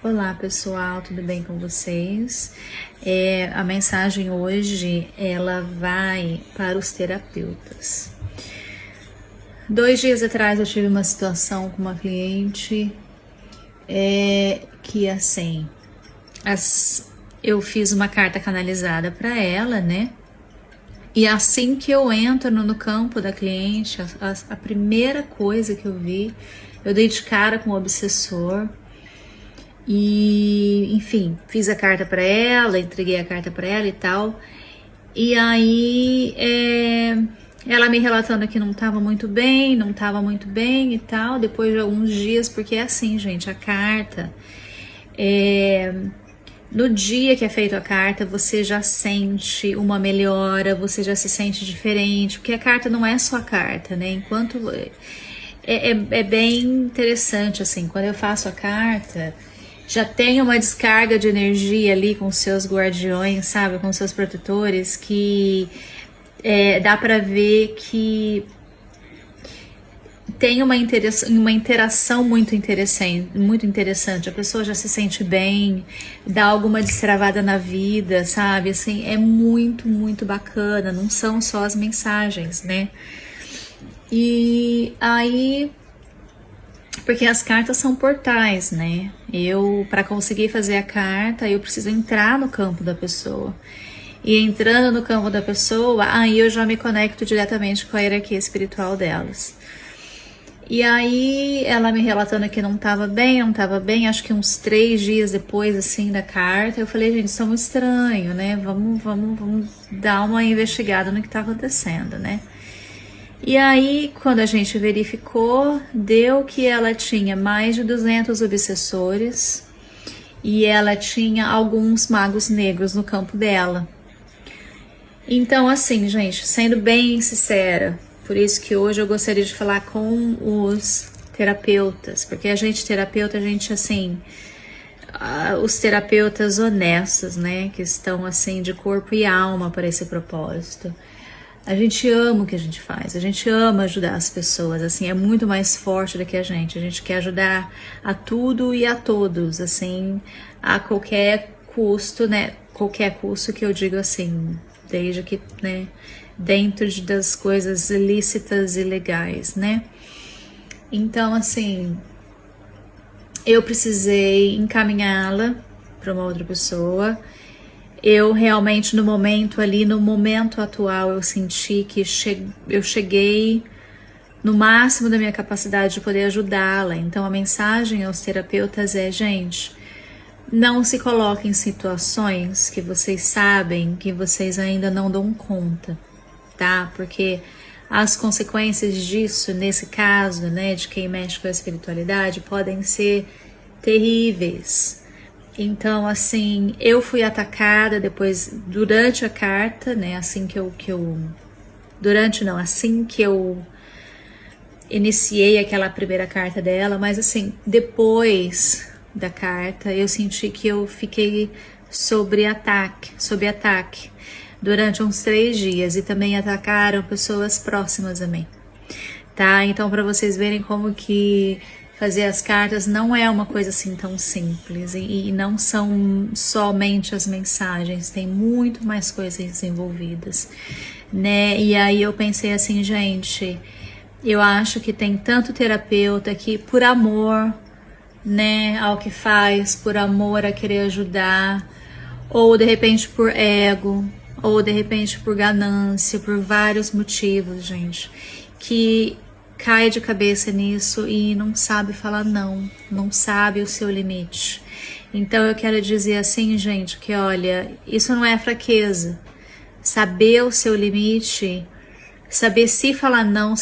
Olá pessoal, tudo bem com vocês? A mensagem hoje ela vai para os terapeutas. 2 dias atrás eu tive uma situação com uma cliente que assim, eu fiz uma carta canalizada para ela, né? E assim que eu entro no campo da cliente, a primeira coisa que eu vi, eu dei de cara com o obsessor. E, enfim, fiz a carta para ela, entreguei a carta para ela e tal. E aí, ela me relatando que não estava muito bem e tal. Depois de alguns dias, porque é assim, gente, a carta, no dia que é feita a carta, você já sente uma melhora, você já se sente diferente, porque a carta não é só a carta, né? Enquanto é bem interessante, assim, quando eu faço a carta, já tem uma descarga de energia ali com seus guardiões, sabe? Com seus protetores, que dá pra ver que tem uma interação muito interessante. A pessoa já se sente bem, dá alguma destravada na vida, sabe? Assim, é muito, muito bacana. Não são só as mensagens, né? E aí, porque as cartas são portais, né? Para conseguir fazer a carta, eu preciso entrar no campo da pessoa. E entrando no campo da pessoa, aí eu já me conecto diretamente com a hierarquia espiritual delas. E aí, ela me relatando que não estava bem, acho que uns 3 dias depois, assim, da carta, eu falei, gente, isso é muito estranho, né? Vamos dar uma investigada no que está acontecendo, né? E aí, quando a gente verificou, deu que ela tinha mais de 200 obsessores e ela tinha alguns magos negros no campo dela. Então, assim, gente, sendo bem sincera, por isso que hoje eu gostaria de falar com os terapeutas, porque a gente terapeuta, a gente, assim, os terapeutas honestos, né, que estão, assim, de corpo e alma para esse propósito. A gente ama o que a gente faz, a gente ama ajudar as pessoas, assim, é muito mais forte do que a gente quer ajudar a tudo e a todos, assim, a qualquer custo, né, qualquer custo que eu digo assim, desde que, né, dentro das coisas lícitas e legais, né. Então, assim, eu precisei encaminhá-la para uma outra pessoa. Eu realmente, no momento atual, eu senti que eu cheguei no máximo da minha capacidade de poder ajudá-la. Então, a mensagem aos terapeutas é, gente, não se coloquem em situações que vocês sabem que vocês ainda não dão conta, tá? Porque as consequências disso, nesse caso, né, de quem mexe com a espiritualidade, podem ser terríveis. Então, assim, eu fui atacada depois, durante a carta, né, assim que eu iniciei aquela primeira carta dela, mas assim, depois da carta, eu senti que eu fiquei sob ataque, durante uns 3 dias, e também atacaram pessoas próximas a mim, tá? Então, para vocês verem como que fazer as cartas não é uma coisa assim tão simples, e não são somente as mensagens, tem muito mais coisas envolvidas, né? E aí eu pensei assim, gente, eu acho que tem tanto terapeuta que por amor, né, ao que faz, por amor a querer ajudar, ou de repente por ego, ou de repente por ganância, por vários motivos, gente, que cai de cabeça nisso e não sabe falar não sabe o seu limite. Então eu quero dizer assim, gente, que olha, isso não é fraqueza. Saber o seu limite, saber falar não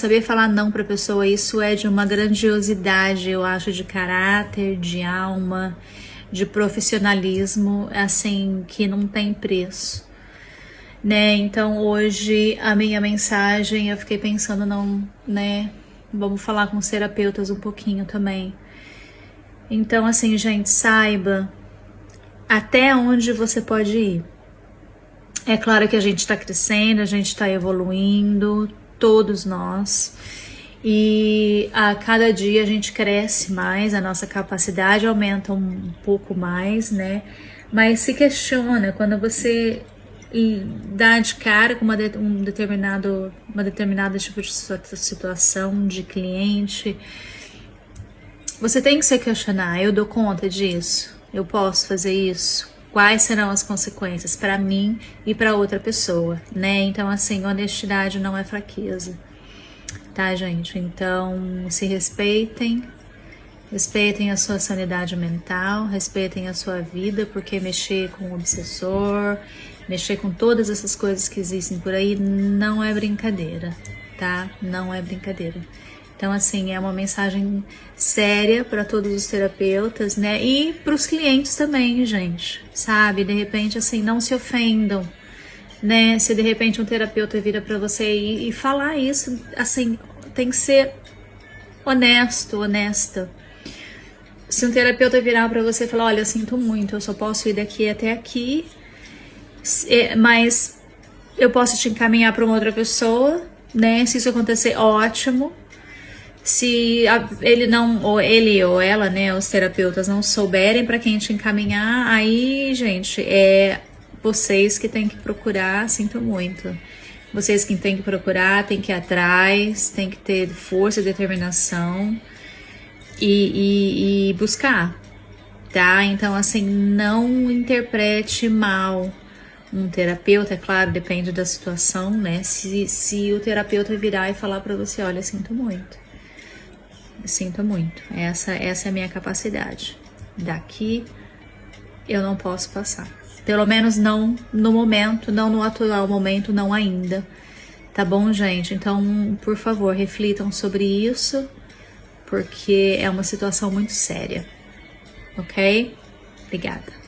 pra pessoa, isso é de uma grandiosidade, eu acho, de caráter, de alma, de profissionalismo, assim, que não tem preço, né? Então hoje a minha mensagem, eu fiquei pensando, não, né? Vamos falar com os terapeutas um pouquinho também. Então, assim, gente, saiba até onde você pode ir. É claro que a gente tá crescendo, a gente tá evoluindo, todos nós. E a cada dia a gente cresce mais, a nossa capacidade aumenta um pouco mais, né? Mas se questiona quando você dá de cara com uma determinada tipo de situação de cliente, você tem que se questionar: eu dou conta disso? Eu posso fazer isso? Quais serão as consequências para mim e para outra pessoa, né? Então, assim, honestidade não é fraqueza, tá, gente? Então, se respeitem, respeitem a sua sanidade mental, respeitem a sua vida, porque mexer com o obsessor, mexer com todas essas coisas que existem por aí não é brincadeira, tá? Não é brincadeira. Então, assim, é uma mensagem séria para todos os terapeutas, né? E para os clientes também, gente, sabe? De repente, assim, não se ofendam, né? Se de repente um terapeuta vira para você e falar isso, assim, tem que ser honesto, honesta. Se um terapeuta virar para você e falar: olha, eu sinto muito, eu só posso ir daqui até aqui, mas eu posso te encaminhar para uma outra pessoa, né? Se isso acontecer, ótimo. Se ele não, ou ele ou ela, né, os terapeutas não souberem para quem te encaminhar, aí, gente, é vocês que tem que procurar, sinto muito. Vocês que tem que procurar, tem que ir atrás, tem que ter força e determinação e buscar, tá? Então, assim, não interprete mal um terapeuta, é claro, depende da situação, né? Se o terapeuta virar e falar para você: olha, sinto muito. Sinto muito, essa é a minha capacidade. Daqui eu não posso passar. Pelo menos não no momento, não no atual momento, não ainda. Tá bom, gente? Então, por favor, reflitam sobre isso, porque é uma situação muito séria. Ok? Obrigada.